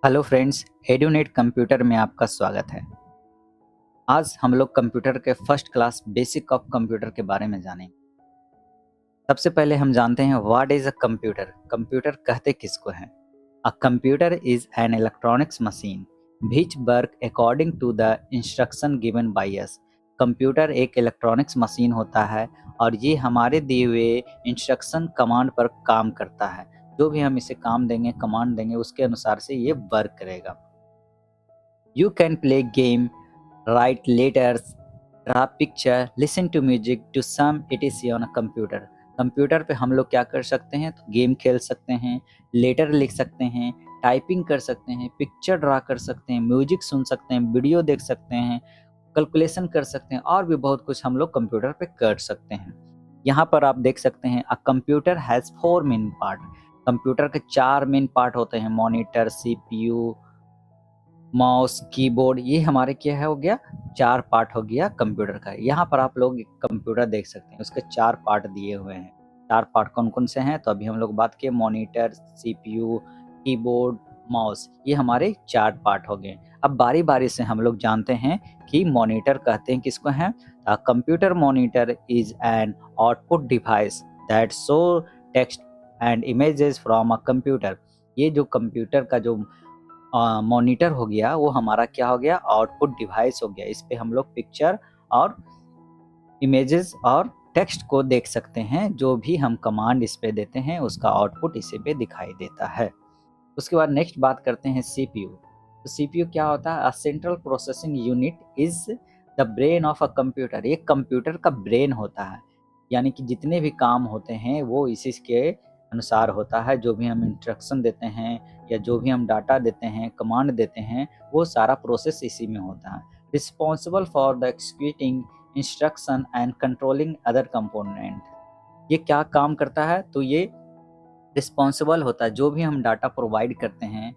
Hello friends, एडुनेट computer में आपका स्वागत है। आज हम लोग कंप्यूटर के first class basic of computer के बारे में जानेंगे। सबसे पहले हम जानते हैं what is a computer. Computer कहते किसको हैं? A computer is an electronics machine which work according to the instruction given by us. Computer एक इलेक्ट्रॉनिक्स मशीन होता है और ये हमारे दिए हुए इंस्ट्रक्शन कमांड पर काम करता है। जो भी हम इसे काम देंगे, कमांड देंगे, उसके अनुसार से ये वर्क करेगा। You can play game, write letters, draw picture, listen to music, to some etc on a computer। Computer पे हम लोग क्या कर सकते हैं? तो गेम खेल सकते हैं, लेटर लिख सकते हैं, टाइपिंग कर सकते हैं, पिक्चर ड्रा कर सकते हैं, म्यूजिक सुन सकते हैं, वीडियो देख सकते हैं, कैलकुलेशन कर सकते हैं और भी बहुत कुछ हम लोग कंप्यूटर पे कर सकते हैं। यहाँ पर आप देख सकते हैं a computer has 4 main part. Computer के 4 मेन पार्ट होते हैं, मॉनिटर, सीपीयू, माउस, कीबोर्ड। ये हमारे क्या है हो गया? 4 पार्ट हो गया कंप्यूटर का। यहाँ पर आप लोग कंप्यूटर देख सकते हैं, उसके 4 पार्ट दिए हुए हैं। 4 पार्ट कौन-कौन से हैं? तो अभी हम लोग बात किए मॉनिटर, सीपीयू, कीबोर्ड, माउस, ये हमारे 4 पार्ट हो गए। अब बारी-बारी से हम लोग जानते हैं कि मॉनिटर कहते हैं किसको हैं? Computer monitor is an output device that show text and images from a computer. ये जो कंप्यूटर का जो मॉनिटर हो गया, वो हमारा क्या हो गया? आउटपुट डिवाइस हो गया। इस पे हम लोग पिक्चर और इमेजेस और टेक्स्ट को देख सकते हैं। जो भी हम कमांड इस पे देते हैं, उसका आउटपुट इसी पे दिखाई देता है। उसके बाद नेक्स्ट बात करते हैं सीपीयू। तो सीपीयू क्या होता है? A central processing unit is the brain of a computer. ये कंप्यूटर का ब्रेन होता है, यानी कि जितने भी काम होते हैं वो इसी के अनुसार होता है। जो भी हम इंस्ट्रक्शन देते हैं या जो भी हम डाटा देते हैं, कमांड देते हैं, वो सारा प्रोसेस इसी में होता है। Responsible for the executing instruction and controlling other component. ये क्या काम करता है? तो ये रिस्पॉन्सिबल होता है। जो भी हम डाटा प्रोवाइड करते हैं,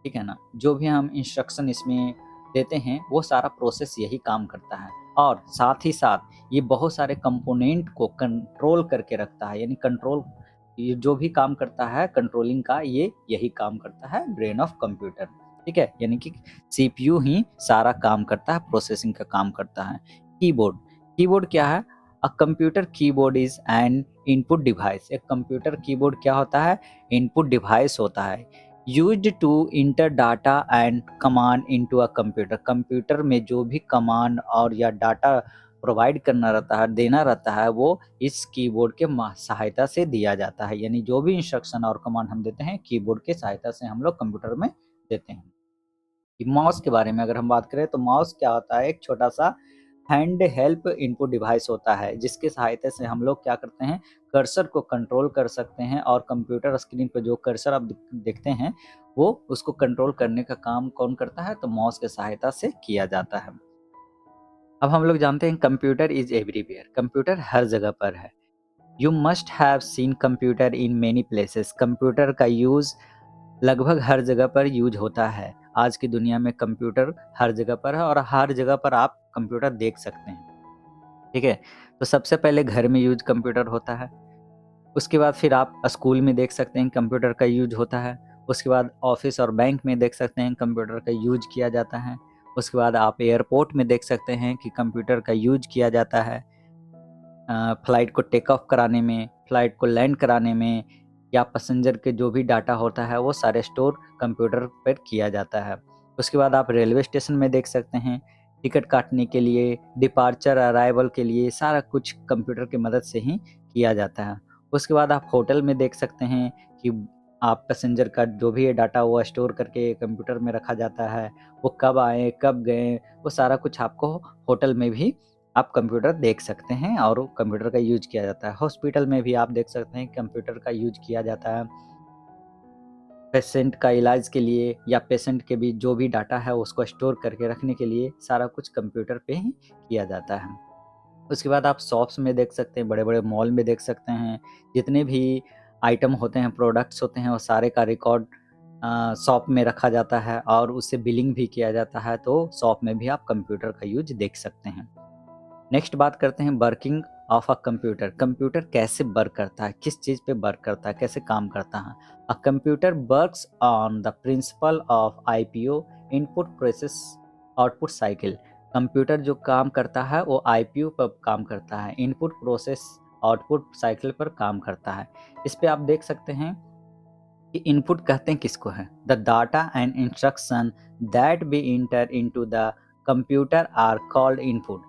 ठीक है ना, जो भी हम इंस्ट्रक्शन इसमें देते हैं, वो सारा प्रोसेस यही काम करता है। और साथ ही साथ ये बहुत सारे कंपोनेंट को कंट्रोल करके रखता है, यानी कंट्रोल, ये जो भी काम करता है कंट्रोलिंग का, ये यही काम करता है ब्रेन ऑफ कंप्यूटर। ठीक है, यानी कि सीपीयू ही सारा काम करता है, प्रोसेसिंग का काम करता है। कीबोर्ड। कीबोर्ड क्या है? A computer keyboard is an input device. एक कंप्यूटर कीबोर्ड क्या होता है? इनपुट डिवाइस होता है, used to enter data and command into a computer. Computer में जो भी कमांड और या डाटा प्रोवाइड करना रहता है, देना रहता है, वो इस कीबोर्ड के सहायता से दिया जाता है। यानी जो भी इंस्ट्रक्शन और कमांड हम देते हैं, कीबोर्ड के सहायता से हम लोग कंप्यूटर में देते हैं। माउस के बारे में अगर हम बात करें, तो माउस क्या होता है? एक छोटा सा हैंड हेल्प इनपुट डिवाइस होता है, जिसके सहायता से हम लोग क्या करते हैं? कर्सर को कंट्रोल कर सकते हैं और कंप्यूटर स्क्रीन पे जो कर्सर आप देखते हैं, वो उसको कंट्रोल करने का काम कौन करता है? तो माउस के सहायता से किया जाता है। अब हम लोग जानते हैं कंप्यूटर इज एवरीवेयर। कंप्यूटर हर जगह पर है। You must have seen computer in many places. Computer का यूज लगभग हर जगह पर यूज होता है। आज की दुनिया में कंप्यूटर हर जगह पर है और हर जगह पर आप कंप्यूटर देख सकते हैं। ठीक है, तो सबसे पहले घर में यूज कंप्यूटर होता है। उसके बाद फिर आप स्कूल में देख सकते हैं कंप्यूटर का यूज होता है। उसके बाद ऑफिस और बैंक में देख सकते हैं कंप्यूटर का यूज किया जाता है। उसके बाद आप एयरपोर्ट में देख सकते हैं कि कंप्यूटर का यूज किया जाता है। फ्लाइट को टेक ऑफ कराने में, फ्लाइट को लैंड कराने में, या पैसेंजर के जो भी डाटा होता है, वो सारे स्टोर कंप्यूटर पर किया जाता है। उसके बाद आप रेलवे स्टेशन में देख सकते हैं, टिकट काटने के लिए, डिपार्चर अराइवल के लिए सारा कुछ कंप्यूटर की मदद से ही किया जाता है। उसके बाद आप होटल में देख सकते हैं कि आप पैसेंजर का जो भी डाटा वो स्टोर करके कंप्यूटर में रखा जाता है। वो कब आए, कब गए, वो सारा कुछ आपको होटल में भी आप कंप्यूटर देख सकते हैं और कंप्यूटर का यूज किया जाता है। हॉस्पिटल में भी आप देख सकते हैं कंप्यूटर का यूज किया जाता है। पेशेंट का इलाज के लिए या पेशेंट के भी जो भी डाटा है उसको स्टोर करके रखने के लिए सारा कुछ कंप्यूटर पे ही किया जाता है। उसके बाद आप शॉप्स में देख सकते हैं, बड़े-बड़े मॉल में देख सकते हैं, जितने भी आइटम होते हैं, प्रोडक्ट्स होते हैं, वो सारे का रिकॉर्ड शॉप में रखा जाता है और उससे बिलिंग भी किया जाता है। तो शॉप में भी आप कंप्यूटर का यूज देख सकते हैं। नेक्स्ट बात करते हैं working of a computer, computer कैसे वर्क करता है, किस चीज़ पे वर्क करता है, कैसे काम करता है। A computer works on the principle of IPO, input process output cycle. Computer जो काम करता है वो आईपीओ पर काम करता है, इनपुट प्रोसेस आउटपुट साइकिल पर काम करता है। इस पे आप देख सकते हैं कि इनपुट कहते हैं किसको है, the data and instruction that be enter into the computer are called input.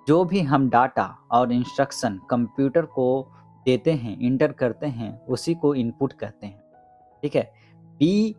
जो भी हम डाटा और इंस्ट्रक्शन कंप्यूटर को देते हैं, इंटर करते हैं, उसी को इनपुट कहते हैं। ठीक है। Be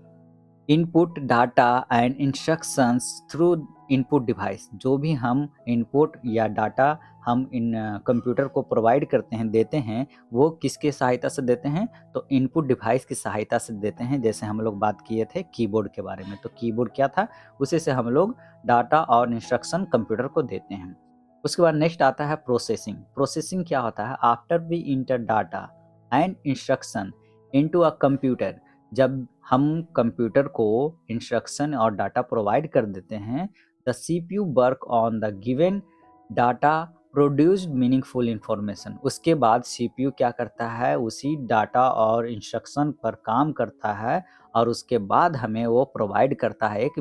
input data and instructions through input device. जो भी हम इनपुट या डाटा हम इन कंप्यूटर को प्रोवाइड करते हैं, देते हैं, वो किसके सहायता से देते हैं, तो इनपुट डिवाइस की सहायता से देते हैं। जैसे हम लोग बात किए थे कीबोर्ड के बारे में, तो कीबोर्ड क्या था, उसी से हम लोग डाटा और इंस्ट्रक्शन कंप्यूटर को देते हैं। उसके बाद नेक्स्ट आता है प्रोसेसिंग। प्रोसेसिंग क्या होता है, after we enter data and instruction into a computer. जब हम कंप्यूटर को इंस्ट्रक्शन और डाटा प्रोवाइड कर देते हैं, the CPU work on the given data produced meaningful information. उसके बाद सीपीयू क्या करता है, उसी डाटा और इंस्ट्रक्शन पर काम करता है और उसके बाद हमें वो प्रोवाइड करता है एक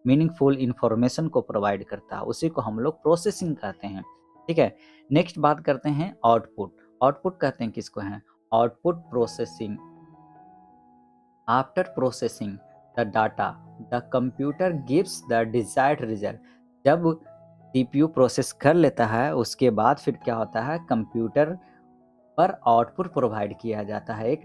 मीनिंगफुल इंफॉर्मेशन को प्रोवाइड करता है। उसी को हम लोग प्रोसेसिंग कहते हैं। ठीक है। नेक्स्ट बात करते हैं आउटपुट। आउटपुट कहते हैं किसको है, output processing. After processing the data the computer gives the desired result. जब सीपीयू प्रोसेस कर लेता है, उसके बाद फिर क्या होता है, कंप्यूटर पर आउटपुट प्रोवाइड किया जाता है, एक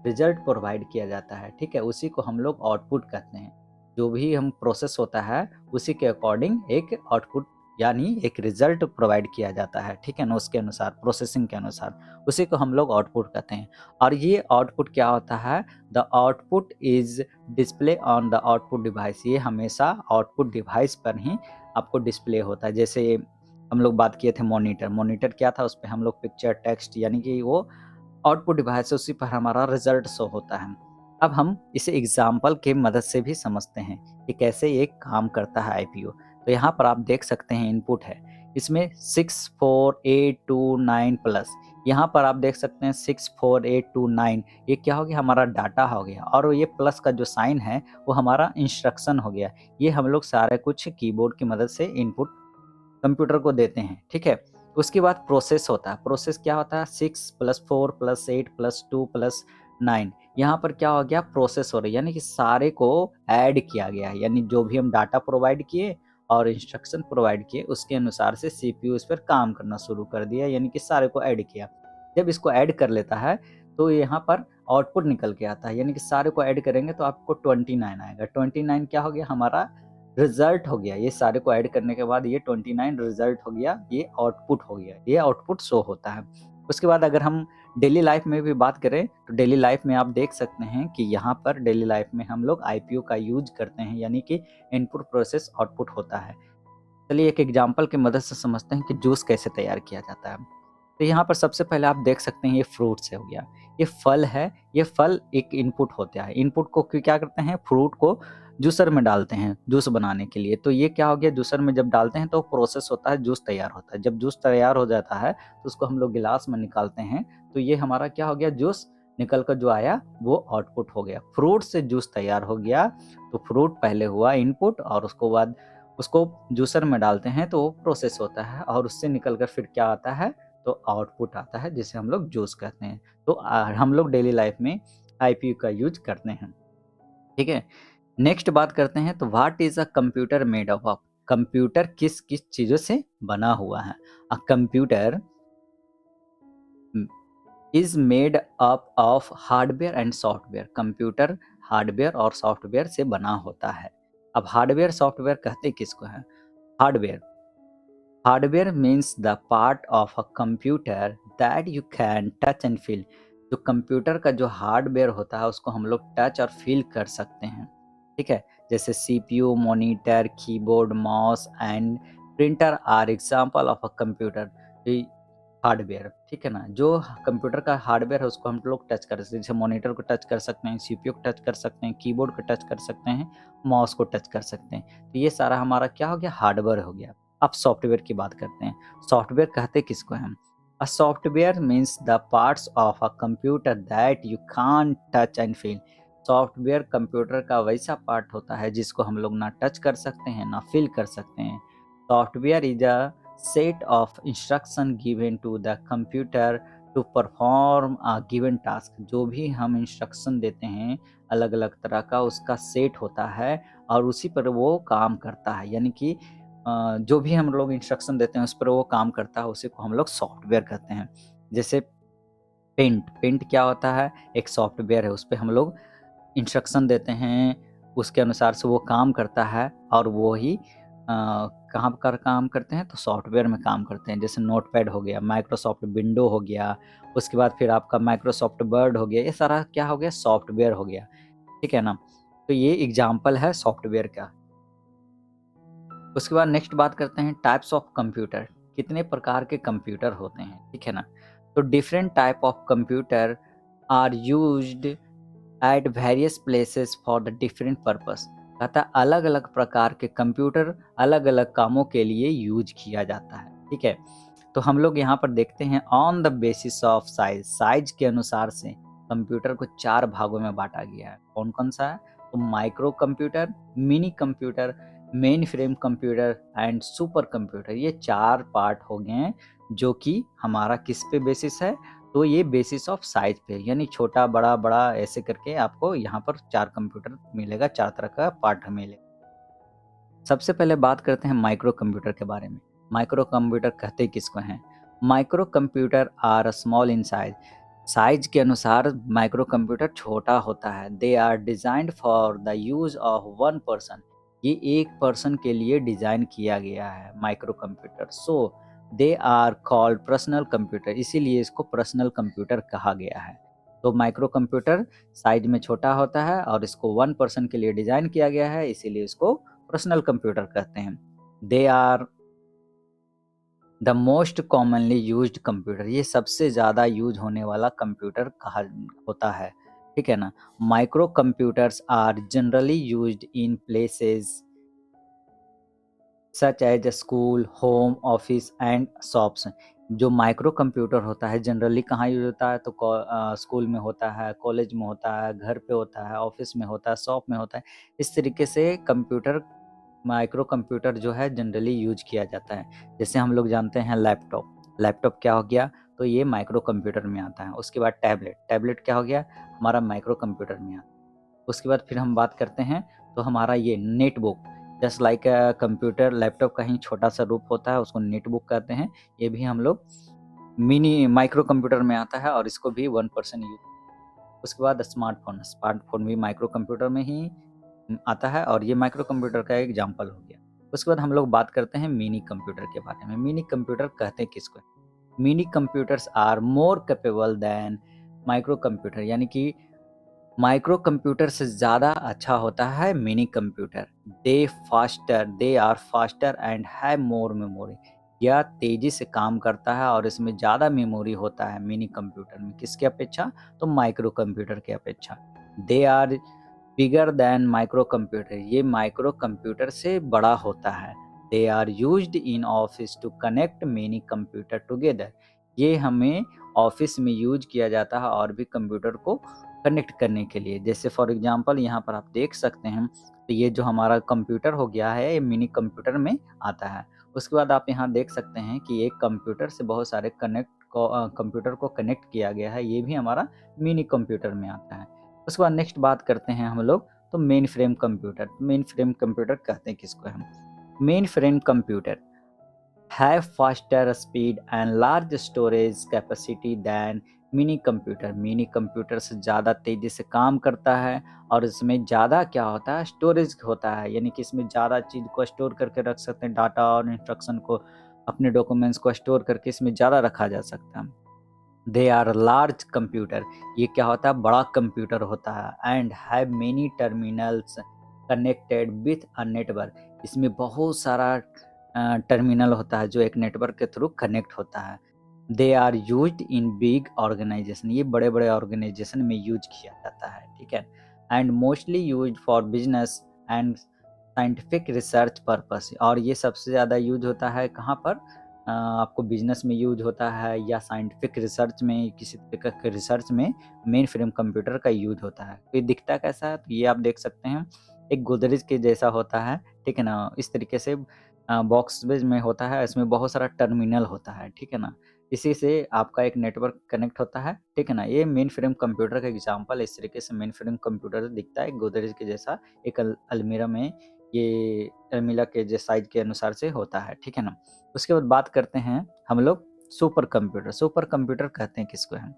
रिजल्ट प्रोवाइड किया जाता है। ठीक है। उसी को हम लोग आउटपुट कहते हैं। जो भी हम प्रोसेस होता है उसी के अकॉर्डिंग एक आउटपुट यानी एक रिजल्ट प्रोवाइड किया जाता है। ठीक है ना, उसके अनुसार, प्रोसेसिंग के अनुसार, उसी को हम लोग आउटपुट कहते हैं। और ये आउटपुट क्या होता है, the output is display on the output device. ये हमेशा आउटपुट डिवाइस पर ही आपको डिस्प्ले होता है। जैसे हम लोग बात किए थे मॉनिटर। मॉनिटर क्या था, उस पर हम लोग पिक्चर, टेक्स्ट, यानी कि वो आउटपुट डिवाइस है, उसी पर हमारा रिजल्ट शो होता है। अब हम इसे एग्जाम्पल के मदद से भी समझते हैं कि कैसे ये काम करता है आईपीओ। तो यहाँ पर आप देख सकते हैं इनपुट है, इसमें 64829 प्लस। यहाँ पर आप देख सकते हैं 64829, ये क्या हो गया, हमारा डाटा हो गया, और ये प्लस का जो साइन है वो हमारा इंस्ट्रक्शन हो गया। ये हम लोग सारे कुछ कीबोर्ड की मदद से इनपुट कंप्यूटर को देते हैं। ठीक है। उसके बाद प्रोसेस होता है। प्रोसेस क्या होता है, 6 + 4 + 8 + 2 + 9। यहाँ पर क्या हो गया, प्रोसेस हो रही है, यानी कि सारे को ऐड किया गया है। यानी जो भी हम डाटा प्रोवाइड किए और इंस्ट्रक्शन प्रोवाइड किए, उसके अनुसार से सीपीयू इस पर काम करना शुरू कर दिया, यानी कि सारे को ऐड किया। जब इसको ऐड कर लेता है तो यहाँ पर आउटपुट निकल के आता है, यानी कि सारे को ऐड करेंगे तो आपको 29 आएगा। 29 क्या हो गया, हमारा रिजल्ट हो गया। ये सारे को ऐड करने के बाद ये 29 रिजल्ट हो गया, ये आउटपुट हो गया, ये आउटपुट शो होता है। उसके बाद अगर हम डेली लाइफ में भी बात करें तो डेली लाइफ में आप देख सकते हैं कि यहाँ पर डेली लाइफ में हम लोग आईपीओ का यूज करते हैं, यानी कि इनपुट प्रोसेस आउटपुट होता है। चलिए एक एग्जांपल की मदद से समझते हैं कि जूस कैसे तैयार किया जाता है। तो यहाँ पर सबसे पहले आप देख सकते हैं ये फ्रूट से हो गया, ये फल है, ये फल एक इनपुट होता है। इनपुट को क्या करते हैं, फ्रूट को जूसर में डालते हैं जूस बनाने के लिए। तो ये क्या हो गया, जूसर में जब डालते हैं तो प्रोसेस होता है, जूस तैयार होता है। जब जूस तैयार हो जाता है तो उसको हम लोग गिलास में निकालते हैं, तो ये हमारा क्या हो गया, जूस निकल कर जो आया वो आउटपुट हो गया। फ्रूट से जूस तैयार हो गया, तो फ्रूट पहले हुआ इनपुट और उसको बाद उसको जूसर में डालते हैं तो वो प्रोसेस होता है, और उससे निकल कर फिर क्या आता है, तो आउटपुट आता है, जिसे हम लोग जूस कहते हैं। तो हम लोग डेली लाइफ में आईपीयू का यूज करते हैं। ठीक है। नेक्स्ट बात करते हैं, तो what is a computer made of. Computer किस किस चीजों से बना हुआ है। A computer is made up of hardware and software. Computer hardware और सॉफ्टवेयर से बना होता है। अब हार्डवेयर सॉफ्टवेयर कहते किसको है, hardware, hardware means the part of a computer that you can touch and feel. जो कंप्यूटर का जो हार्डवेयर होता है उसको हम लोग टच और फील कर सकते हैं। ठीक है। जैसे CPU, monitor, keyboard, mouse and printer are example of a computer hardware. ठीक है ना, जो कंप्यूटर का हार्डवेयर है उसको हम लोग टच कर सकते हैं। जैसे मॉनिटर को टच कर सकते हैं, सीपीयू को टच कर सकते हैं, कीबोर्ड को टच कर सकते हैं, माउस को टच कर सकते हैं। तो ये सारा हमारा क्या हो गया, हार्डवेयर हो गया। अब सॉफ्टवेयर की बात करते हैं। सॉफ्टवेयर कहते किसको हैं हम? A software means the parts of a computer that you can't touch and feel. Software computer का वैसा पार्ट होता है जिसको हम लोग ना टच कर सकते हैं ना फील कर सकते हैं। Software is a set of instruction given to the computer to perform a given task. जो भी हम इंस्ट्रक्शन देते हैं अलग अलग तरह का उसका सेट होता है और उसी पर वो काम करता है। यानी कि जो भी हम लोग इंस्ट्रक्शन देते हैं उस पर वो काम करता है, उसी को हम लोग सॉफ्टवेयर कहते हैं। जैसे पेंट क्या होता है? एक सॉफ्टवेयर है, उस पे हम लोग इंस्ट्रक्शन देते हैं, उसके अनुसार से वो काम करता है और वो ही कहाँ पर काम करते हैं? तो सॉफ्टवेयर में काम करते हैं। जैसे नोटपैड हो गया, माइक्रोसॉफ्ट विंडो हो गया, उसके बाद फिर आपका माइक्रोसॉफ्ट वर्ड हो गया, ये सारा क्या हो गया? सॉफ्टवेयर हो गया, ठीक है ना? तो ये एग्ज़ाम्पल है सॉफ्टवेयर का। उसके बाद नेक्स्ट बात करते हैं टाइप्स ऑफ कंप्यूटर। कितने प्रकार के कंप्यूटर होते हैं, ठीक है ना? तो different type of computer are used at various places for the different purpose. कहता है अलग अलग प्रकार के कंप्यूटर अलग अलग कामों के लिए यूज किया जाता है, ठीक है। तो हम लोग यहाँ पर देखते हैं on the basis of size. Size के अनुसार से कंप्यूटर को 4 भागों में बांटा गया है। कौन कौन सा है? तो micro computer, mini computer, main frame computer and super computer. ये 4 पार्ट हो गए हैं जो कि हमारा किस पे बेसिस है? तो ये बेसिस ऑफ साइज पे, यानी छोटा बड़ा बड़ा ऐसे करके आपको यहाँ पर 4 कंप्यूटर मिलेगा, 4 तरह का पार्ट मिलेगा। सबसे पहले बात करते हैं माइक्रो कंप्यूटर के बारे में। माइक्रो कंप्यूटर कहते किसको हैं? Micro computer are a small in size. Size के अनुसार माइक्रो कंप्यूटर छोटा होता है। They are designed for the use of one person. ये एक पर्सन के लिए डिजाइन किया गया है micro computer. So they are called personal computer, इसीलिए इसको पर्सनल कंप्यूटर कहा गया है। तो माइक्रो कंप्यूटर साइज में छोटा होता है और इसको वन पर्सन के लिए डिजाइन किया गया है, इसीलिए इसको पर्सनल कंप्यूटर कहते हैं। They are the most commonly used computer. ये सबसे ज़्यादा यूज होने वाला कंप्यूटर कहा होता है, ठीक है ना। Micro computers are generally used in places such as school, home, office and shops. जो माइक्रो कंप्यूटर होता है जनरली कहाँ यूज होता है? तो स्कूल में होता है, कॉलेज में होता है, घर पे होता है, ऑफिस में होता है, शॉप में होता है। इस तरीके से कंप्यूटर माइक्रो कंप्यूटर जो है जनरली यूज किया जाता है। जैसे हम लोग जानते हैं लैपटॉप। लैपटॉप क्या हो गया? तो ये माइक्रो कंप्यूटर में आता है। उसके बाद टैबलेट। टैबलेट क्या हो गया? हमारा माइक्रो कंप्यूटर में आता है। उसके बाद फिर हम बात करते हैं तो हमारा ये netbook, just like computer laptop का ही छोटा सा रूप होता है, उसको नेटबुक कहते हैं। ये भी हम लोग मिनी माइक्रो कंप्यूटर में आता है और इसको भी 1% यूज। उसके बाद स्मार्टफ़ोन। स्मार्टफ़ोन भी माइक्रो कंप्यूटर में ही आता है और ये माइक्रो कंप्यूटर का एक एग्जाम्पल हो गया। उसके बाद हम लोग बात करते हैं मिनी कंप्यूटर के बारे में। मिनी कंप्यूटर कहते हैं किसको? Mini computers are more capable than micro computer, यानी कि माइक्रो कंप्यूटर से ज़्यादा अच्छा होता है mini computer. They are faster and have more memory. यह तेज़ी से काम करता है और इसमें ज़्यादा मेमोरी होता है मिनी कंप्यूटर में। किसके अपेक्षा? तो माइक्रो कंप्यूटर के अपेक्षा। They are bigger than micro computer. ये माइक्रो कंप्यूटर से बड़ा होता है। They are used in office to connect many computer together. ये हमें ऑफिस में यूज किया जाता है और भी कंप्यूटर को कनेक्ट करने के लिए। जैसे फॉर एग्जांपल यहाँ पर आप देख सकते हैं, तो ये जो हमारा कंप्यूटर हो गया है ये मिनी कंप्यूटर में आता है। उसके बाद आप यहाँ देख सकते हैं कि एक कंप्यूटर से बहुत सारे कंप्यूटर को कनेक्ट किया गया है, ये भी हमारा मिनी कंप्यूटर में आता है। उसके बाद नेक्स्ट बात करते हैं हम लोग तो main frame computer. Main frame computer कहते हैं किसको हम? Main frame computer have faster speed and large storage capacity than mini computer. Mini computer से ज़्यादा तेज़ी से काम करता है और इसमें ज़्यादा क्या होता है? स्टोरेज होता है, यानी कि इसमें ज़्यादा चीज़ को स्टोर करके रख सकते हैं, डाटा और इंस्ट्रक्शन को, अपने डॉक्यूमेंट्स को स्टोर करके इसमें ज़्यादा रखा जा सकता है। They are large computer. ये क्या होता है? बड़ा कंप्यूटर होता है। And have many terminals connected with a network. इसमें बहुत सारा टर्मिनल होता है जो एक नेटवर्क के थ्रू कनेक्ट होता है। They are used in big organization. ये बड़े बड़े ऑर्गेनाइजेशन में यूज किया जाता है, ठीक है। And mostly used for business and scientific research purpose, और ये सबसे ज़्यादा यूज होता है कहाँ पर, आपको बिजनेस में यूज होता है या साइंटिफिक रिसर्च में, किसी तरीके के रिसर्च में मेन फ्रेम कंप्यूटर का यूज होता है। तो ये दिखता कैसा है, तो ये आप देख सकते हैं एक गोदरेज के जैसा होता है, ठीक है ना। इस तरीके से बॉक्स बेज में होता है, इसमें बहुत सारा टर्मिनल होता है, ठीक है ना। इसी से आपका एक नेटवर्क कनेक्ट होता है, ठीक है ना। ये मेन फ्रेम कंप्यूटर का एग्जांपल, इस तरीके से मेन फ्रेम कंप्यूटर दिखता है गोदरेज के जैसा, एक अलमीरा में ये अलमीरा के जो साइज के अनुसार से होता है, ठीक है ना। उसके बाद बात करते हैं हम लोग सुपर कंप्यूटर। सुपर कंप्यूटर कहते हैं किसको है,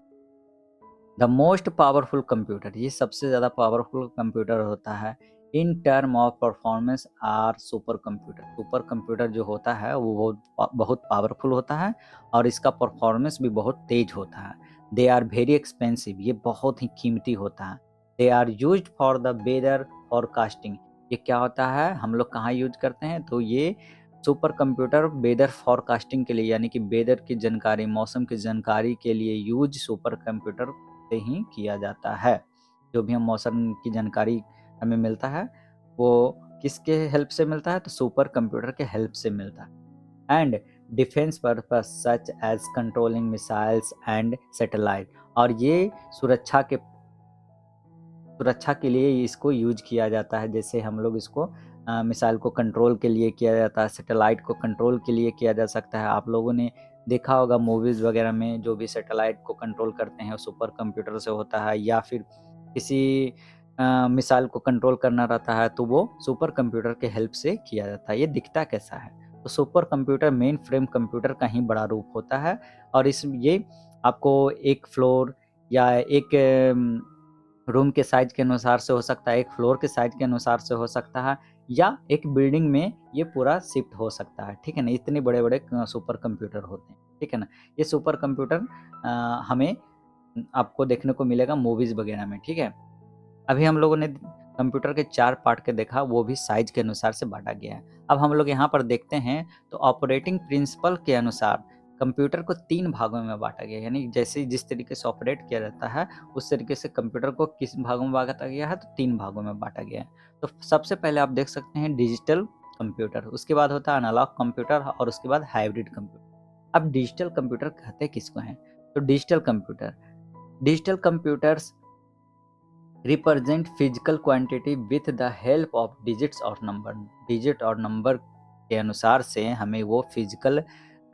द मोस्ट पावरफुल कंप्यूटर, ये सबसे ज़्यादा पावरफुल कंप्यूटर होता है in term of performance are super computer. Super computer जो होता है वो बहुत पावरफुल होता है और इसका परफॉर्मेंस भी बहुत तेज होता है। दे आर वेरी एक्सपेंसिव, ये बहुत ही कीमती होता है। They are used for the weather forecasting, ये क्या होता है, हम लोग कहाँ यूज करते हैं, तो ये सुपर कंप्यूटर वेदर फॉरकास्टिंग के लिए, यानी कि वेदर की जानकारी, मौसम की जानकारी के लिए यूज सुपर कंप्यूटर से ही किया जाता है। जो भी हम मौसम की जानकारी हमें मिलता है वो किसके हेल्प से मिलता है, तो सुपर कंप्यूटर के हेल्प से मिलता है। And defence purpose such as controlling missiles and satellite, और ये सुरक्षा के लिए इसको यूज किया जाता है। जैसे हम लोग इसको मिसाइल को कंट्रोल के लिए किया जाता है, सैटेलाइट को कंट्रोल के लिए किया जा सकता है। आप लोगों ने देखा होगा मूवीज़ वगैरह में जो भी सैटेलाइट को कंट्रोल करते हैं वो सुपर कंप्यूटर से होता है, या फिर किसी मिसाइल को कंट्रोल करना रहता है तो वो सुपर कंप्यूटर के हेल्प से किया जाता है। ये दिखता कैसा है, तो super computer main frame computer का ही बड़ा रूप होता है, और ये आपको एक फ्लोर या एक रूम के साइज के अनुसार से हो सकता है, एक फ्लोर के साइज के अनुसार से हो सकता है, या एक बिल्डिंग में ये पूरा शिफ्ट हो सकता है, ठीक है ना। इतने बड़े-बड़े सुपर कंप्यूटर होते हैं, ठीक है ना। ये सुपर कंप्यूटर हमें आपको देखने को मिलेगा मूवीज़ वगैरह में, ठीक है। अभी हम लोगों ने कंप्यूटर के 4 पार्ट के देखा, वो भी साइज के अनुसार से बाँटा गया है। अब हम लोग यहाँ पर देखते हैं तो ऑपरेटिंग प्रिंसिपल के अनुसार कंप्यूटर को 3 भागों में बाँटा गया है, यानी जैसे जिस तरीके से ऑपरेट किया जाता है उस तरीके से कंप्यूटर को किस भागों में बाँटा गया है, तो 3 भागों में बाँटा गया है। तो सबसे पहले आप देख सकते हैं डिजिटल कंप्यूटर, उसके बाद होता है एनालॉग कंप्यूटर और उसके बाद हाइब्रिड कंप्यूटर। अब डिजिटल कंप्यूटर कहते किसको हैं, तो digital computers represent physical quantity with the help of digits और नंबर। डिजिट और नंबर के अनुसार से हमें वो फिजिकल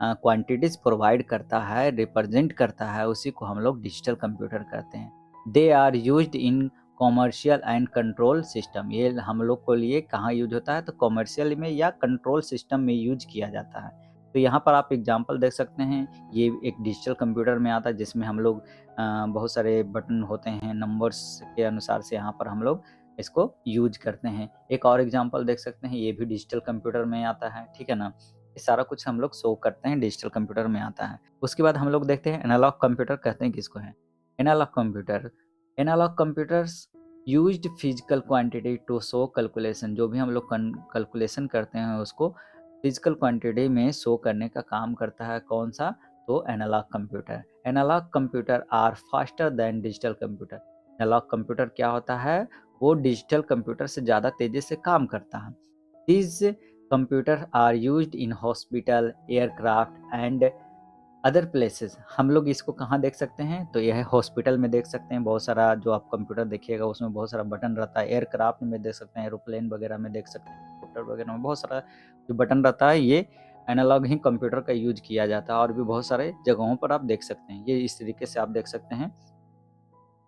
क्वांटिटीज प्रोवाइड करता है, रिप्रेजेंट करता है, उसी को हम लोग डिजिटल कंप्यूटर कहते हैं। They are used in commercial and control system, ये हम लोग को लिए कहाँ यूज होता है, तो कॉमर्शियल में या कंट्रोल सिस्टम में यूज किया जाता है। तो यहाँ पर आप एग्जांपल देख सकते हैं, ये एक डिजिटल कंप्यूटर में आता है जिसमें हम लोग बहुत सारे बटन होते हैं, नंबर्स के अनुसार से यहाँ पर हम लोग इसको यूज करते हैं। एक और एग्जांपल देख सकते हैं, ये भी डिजिटल कंप्यूटर में आता है, ठीक है ना। ये सारा कुछ हम लोग शो करते हैं डिजिटल कंप्यूटर में आता है। उसके बाद हम लोग देखते हैं एनालॉग कंप्यूटर कहते हैं किसको है। Analog computers used physical quantity to show calculation, जो भी हम लोग कैलकुलेशन करते हैं उसको फिजिकल क्वांटिटी में शो करने का काम करता है, कौन सा, तो analog computer. Analog computer are faster than digital computer. Analog computer क्या होता है, वो डिजिटल कंप्यूटर से ज़्यादा तेज़ी से काम करता है। These computer are used in hospital, aircraft and other places. हम लोग इसको कहाँ देख सकते हैं, तो यह हॉस्पिटल में देख सकते हैं, बहुत सारा जो आप कंप्यूटर देखिएगा उसमें बहुत सारा बटन रहता है। एयरक्राफ्ट में देख सकते हैं, एरोप्लेन वगैरह में देख सकते हैं, हेलीकॉप्टर वगैरह में बहुत सारा जो बटन रहता है, ये एनालॉग ही कंप्यूटर का यूज किया जाता है। और भी बहुत सारे जगहों पर आप देख सकते हैं, ये इस तरीके से आप देख सकते हैं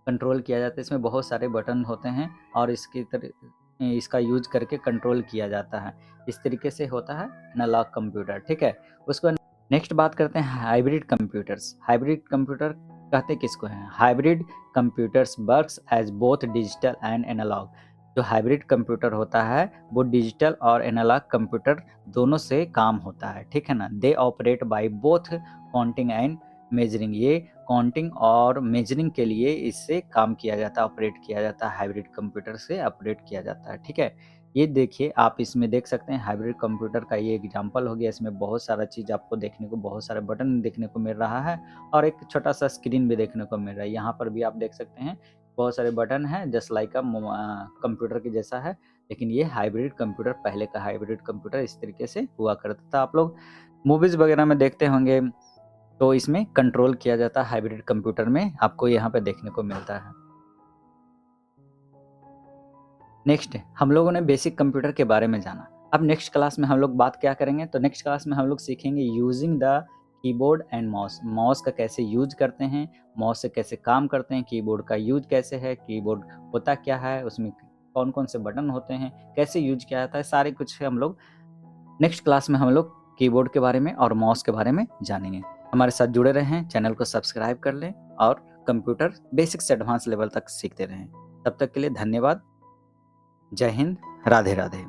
कंट्रोल किया जाता है। इसमें बहुत सारे बटन होते हैं और इसका यूज करके कंट्रोल किया जाता है। इस तरीके से होता है एनालॉग कंप्यूटर, ठीक है। उसको नेक्स्ट बात करते हैं हाइब्रिड कंप्यूटर्स। हाइब्रिड कंप्यूटर कहते किसको हैं, hybrid computers works as both digital and analog. जो हाइब्रिड कंप्यूटर होता है वो डिजिटल और एनालॉग कंप्यूटर दोनों से काम होता है, ठीक है ना। They operate by both counting and measuring, ये काउंटिंग और मेजरिंग के लिए इससे काम किया जाता है, ऑपरेट किया जाता है, हाइब्रिड कंप्यूटर से ऑपरेट किया जाता है, ठीक है। ये देखिए आप इसमें देख सकते हैं हाइब्रिड कंप्यूटर का ये एग्जांपल हो गया। इसमें बहुत सारा चीज़ आपको देखने को, बहुत सारे बटन देखने को मिल रहा है और एक छोटा सा स्क्रीन भी देखने को मिल रहा है। यहाँ पर भी आप देख सकते हैं बहुत सारे बटन हैं जस्ट लाइक कंप्यूटर के जैसा है, लेकिन ये हाइब्रिड कंप्यूटर, पहले का हाइब्रिड कंप्यूटर इस तरीके से हुआ करता था। आप लोग मूवीज़ वगैरह में देखते होंगे, तो इसमें कंट्रोल किया जाता है हाइब्रिड कंप्यूटर में, आपको यहाँ पे देखने को मिलता है। नेक्स्ट हम लोगों ने बेसिक कंप्यूटर के बारे में जाना। अब नेक्स्ट क्लास में हम लोग बात क्या करेंगे, तो नेक्स्ट क्लास में हम लोग सीखेंगे using the keyboard and mouse. Mouse का कैसे यूज करते हैं, माउस से कैसे काम करते हैं, कीबोर्ड का यूज कैसे है, कीबोर्ड होता क्या है, उसमें कौन कौन से बटन होते हैं, कैसे यूज किया जाता है, सारे कुछ हम लोग नेक्स्ट क्लास में हम लोग कीबोर्ड के बारे में और माउस के बारे में जानेंगे। हमारे साथ जुड़े रहें, चैनल को सब्सक्राइब कर लें और कंप्यूटर बेसिक से एडवांस लेवल तक सीखते रहें। तब तक के लिए धन्यवाद। जय हिंद, राधे राधे।